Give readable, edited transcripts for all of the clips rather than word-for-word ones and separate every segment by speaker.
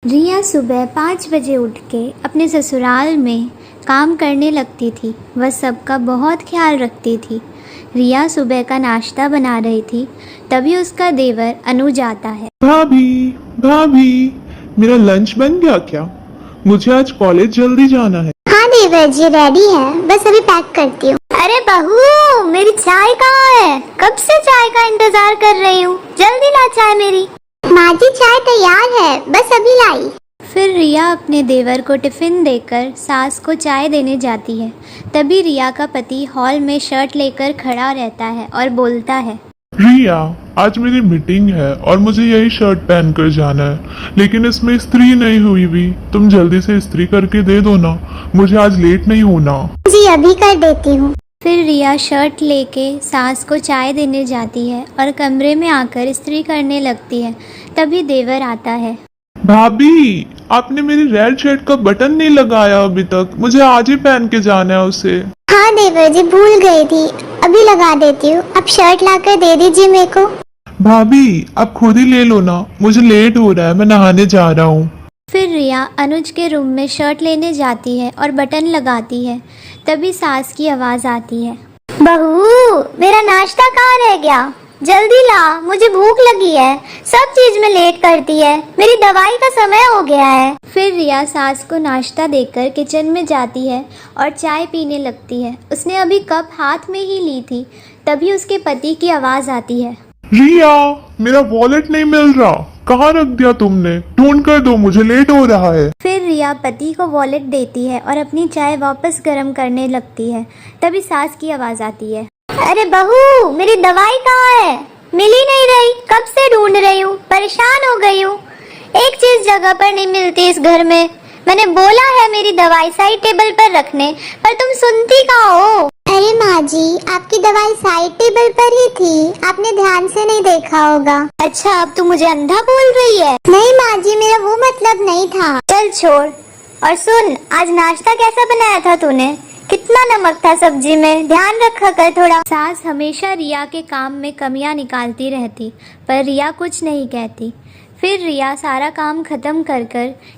Speaker 1: रिया सुबह 5 बजे उठ के अपने ससुराल में काम करने लगती थी। वह सबका बहुत ख्याल रखती थी। रिया सुबह का नाश्ता बना रही थी, तभी उसका देवर अनुज आता है।
Speaker 2: भाभी भाभी, मेरा लंच बन गया क्या? मुझे आज कॉलेज जल्दी जाना है।
Speaker 3: हाँ देवर जी रेडी है, बस अभी पैक करती हूँ। अरे बहू, मेरी चाय कहाँ है? कब से चाय का इंतजार कर रही हूँ, जल्दी ला चाय मेरी। माँ जी चाय तैयार है, बस अभी लाई।
Speaker 1: फिर रिया अपने देवर को टिफ़िन देकर सास को चाय देने जाती है। तभी रिया का पति हॉल में शर्ट लेकर खड़ा रहता है और बोलता है,
Speaker 2: रिया, आज मेरी मीटिंग है और मुझे यही शर्ट पहन कर जाना है, लेकिन इसमें इस्त्री नहीं हुई भी। तुम जल्दी से इस्त्री करके दे दो ना, मुझे आज लेट नहीं होना।
Speaker 3: जी अभी कर देती हूँ।
Speaker 1: फिर रिया शर्ट लेके सास को चाय देने जाती है और कमरे में आकर इस्त्री करने लगती है। तभी देवर आता है।
Speaker 2: भाभी, आपने मेरी रेड शर्ट का बटन नहीं लगाया अभी तक, मुझे आज ही पहन के जाना है उसे।
Speaker 3: हाँ देवर जी भूल गई थी, अभी लगा देती हूँ। अब शर्ट लाकर दे दीजिए मेरे को।
Speaker 2: भाभी, आप खुद ही ले लो ना, मुझे लेट हो रहा है, मैं नहाने जा रहा हूँ।
Speaker 1: फिर रिया अनुज के रूम में शर्ट लेने जाती है और बटन लगाती है। तभी सास की आवाज़ आती है,
Speaker 3: बहू मेरा नाश्ता कहाँ रह गया? जल्दी ला, मुझे भूख लगी है। सब चीज में लेट करती है, मेरी दवाई का समय हो गया है।
Speaker 1: फिर रिया सास को नाश्ता देकर किचन में जाती है और चाय पीने लगती है। उसने अभी कप हाथ में ही ली थी, तभी उसके पति की आवाज़ आती है,
Speaker 2: रिया, मेरा वॉलेट नहीं मिल रहा, कहाँ रख दिया तुमने? ढूंढ कर दो, मुझे लेट हो रहा है।
Speaker 1: फिर रिया पति को वॉलेट देती है और अपनी चाय वापस गर्म करने लगती है। तभी सास की आवाज़ आती है,
Speaker 3: अरे बहू मेरी दवाई कहाँ है? मिल ही नहीं रही, कब से ढूंढ रही हूँ, परेशान हो गई हूँ। एक चीज जगह पर नहीं मिलती इस घर में। मैंने बोला है मेरी दवाई साइड टेबल पर रखने, पर तुम सुनती कहाँ हो? अरे माँ जी, आपकी दवाई साइड टेबल पर ही थी, आपने ध्यान से नहीं देखा होगा। अच्छा, अब तू मुझे अंधा बोल रही है? नहीं माँ जी, मेरा वो मतलब नहीं था। चल छोड़। और सुन, आज नाश्ता कैसा बनाया था तूने? कितना नमक था सब्जी में, ध्यान रखा कर थोड़ा।
Speaker 1: सास हमेशा रिया के काम में कमियां निकालती रहती, पर रिया कुछ नहीं कहती। फिर रिया सारा काम खत्म कर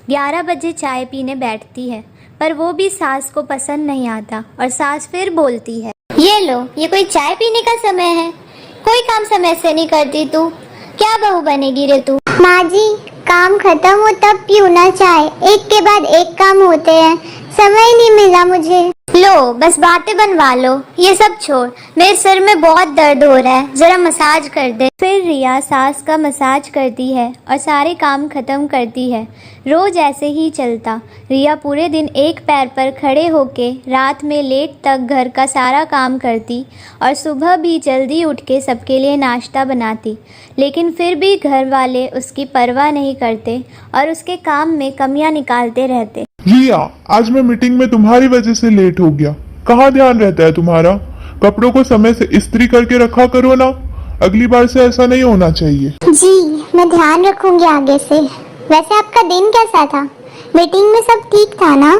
Speaker 1: 11 बजे चाय पीने बैठती है, पर वो भी सास को पसंद नहीं आता और सास फिर बोलती है,
Speaker 3: ये लो, ये कोई चाय पीने का समय है? कोई काम समय से नहीं करती तू, क्या बहू बनेगी रे तू? माँ जी, काम खत्म हो तब पीऊ ना चाय, एक के बाद एक काम होते हैं, समय नहीं मिला मुझे। लो बस बातें बनवा लो, ये सब छोड़, मेरे सिर में बहुत दर्द हो रहा है, जरा मसाज कर दे।
Speaker 1: फिर रिया सास का मसाज करती है और सारे काम खत्म करती है। रोज ऐसे ही चलता। रिया पूरे दिन एक पैर पर खड़े होके रात में लेट तक घर का सारा काम करती और सुबह भी जल्दी उठ के सबके लिए नाश्ता बनाती, लेकिन फिर भी घर वाले उसकी परवाह नहीं करते और उसके काम में कमियां निकालते रहते।
Speaker 2: रिया, आज मैं मीटिंग में तुम्हारी वजह से लेट हो गया। कहाँ ध्यान रहता है तुम्हारा? कपड़ों को समय से इस्त्री करके रखा करो ना, अगली बार से ऐसा नहीं होना चाहिए।
Speaker 3: जी मैं ध्यान रखूंगी आगे से। वैसे आपका दिन कैसा था? मीटिंग में सब ठीक था ना?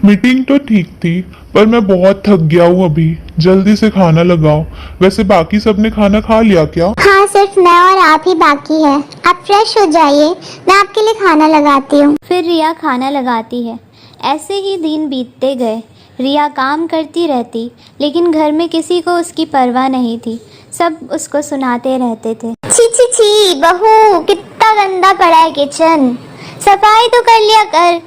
Speaker 2: मीटिंग तो ठीक थी, पर मैं बहुत थक गया हूँ अभी। जल्दी से खाना लगाओ। वैसे बाकी सबने खाना खा लिया क्या?
Speaker 3: हाँ, सिर्फ मैं और आप ही बाकी है। आप फ्रेश हो जाइए, मैं आपके लिए खाना लगाती हूँ।
Speaker 1: फिर रिया खाना लगाती है। ऐसे ही दिन बीतते गए। रिया काम करती रहती, लेकिन घर में किसी को उसकी परवाह नहीं थी। सब उसको सुनाते रहते थे,
Speaker 3: छी छी छी बहू, कितना गंदा पड़ा है किचन, सफाई तो कर लिया कर।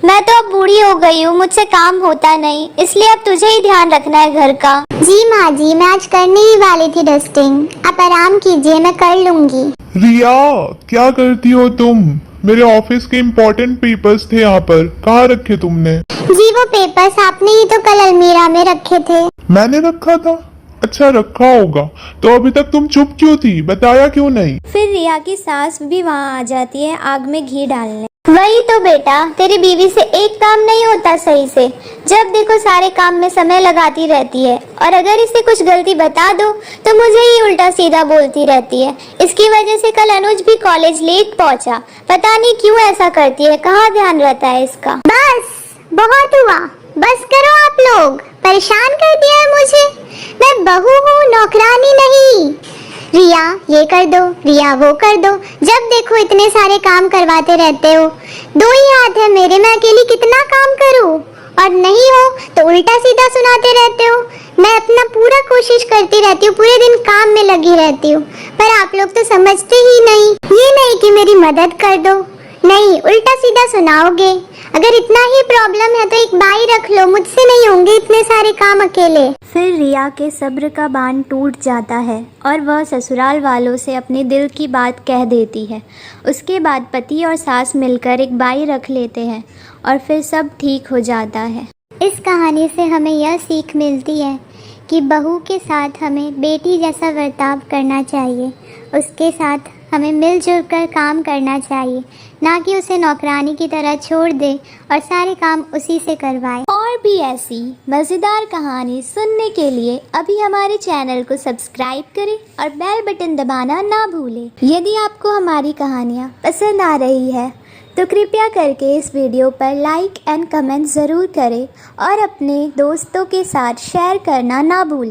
Speaker 3: मैं तो अब बूढ़ी हो गई हूँ, मुझसे काम होता नहीं, इसलिए अब तुझे ही ध्यान रखना है घर का। जी माँ जी, मैं आज करने ही वाली थी डस्टिंग, आप आराम कीजिए, मैं कर लूंगी।
Speaker 2: रिया, क्या करती हो तुम? मेरे ऑफिस के इम्पोर्टेंट पेपर्स थे यहाँ पर, कहाँ रखे तुमने?
Speaker 3: जी वो पेपर्स आपने ही तो कल अलमीरा में रखे थे।
Speaker 2: मैंने रखा था? अच्छा, रखा होगा। तो अभी तक तुम चुप क्यों थी, बताया क्यों नहीं?
Speaker 1: फिर रिया की सास भी वहाँ आ जाती है आग में घी डालने।
Speaker 3: वही तो बेटा, तेरी बीवी से एक काम नहीं होता सही से। जब देखो सारे काम में समय लगाती रहती है, और अगर इसे कुछ गलती बता दो तो मुझे ही उल्टा सीधा बोलती रहती है। इसकी वजह से कल अनुज भी कॉलेज लेट पहुंचा। पता नहीं क्यों ऐसा करती है, कहाँ ध्यान रहता है इसका। बस बहुत हुआ, बस करो आप लोग, परेशान कर दिया है मुझे। मैं बहू हूँ, नौकरानी नहीं। रिया ये कर दो, रिया वो कर दो, जब देखो इतने सारे काम करवाते रहते हो। 2 ही हाथ है मेरे, मैं अकेली कितना काम करूं? और नहीं हो तो उल्टा सीधा सुनाते रहते हो। मैं अपना पूरा कोशिश करती रहती हूँ, पूरे दिन काम में लगी रहती हूँ, पर आप लोग तो समझते ही नहीं। ये नहीं कि मेरी मदद कर दो, नहीं उल्टा सीधा सुनाओगे। अगर इतना ही प्रॉब्लम है तो एक बाई रख लो, मुझसे नहीं होंगे इतने सारे काम अकेले।
Speaker 1: फिर रिया के सब्र का बांध टूट जाता है और वह ससुराल वालों से अपने दिल की बात कह देती है। उसके बाद पति और सास मिलकर एक बाई रख लेते हैं और फिर सब ठीक हो जाता है।
Speaker 3: इस कहानी से हमें यह सीख मिलती है कि बहू के साथ हमें बेटी जैसा बर्ताव करना चाहिए। उसके साथ हमें मिलजुल कर काम करना चाहिए, ना कि उसे नौकरानी की तरह छोड़ दे और सारे काम उसी से करवाए।
Speaker 1: और भी ऐसी मज़ेदार कहानी सुनने के लिए अभी हमारे चैनल को सब्सक्राइब करें और बेल बटन दबाना ना भूलें। यदि आपको हमारी कहानियाँ पसंद आ रही है तो कृपया करके इस वीडियो पर लाइक एंड कमेंट ज़रूर करें और अपने दोस्तों के साथ शेयर करना ना भूलें।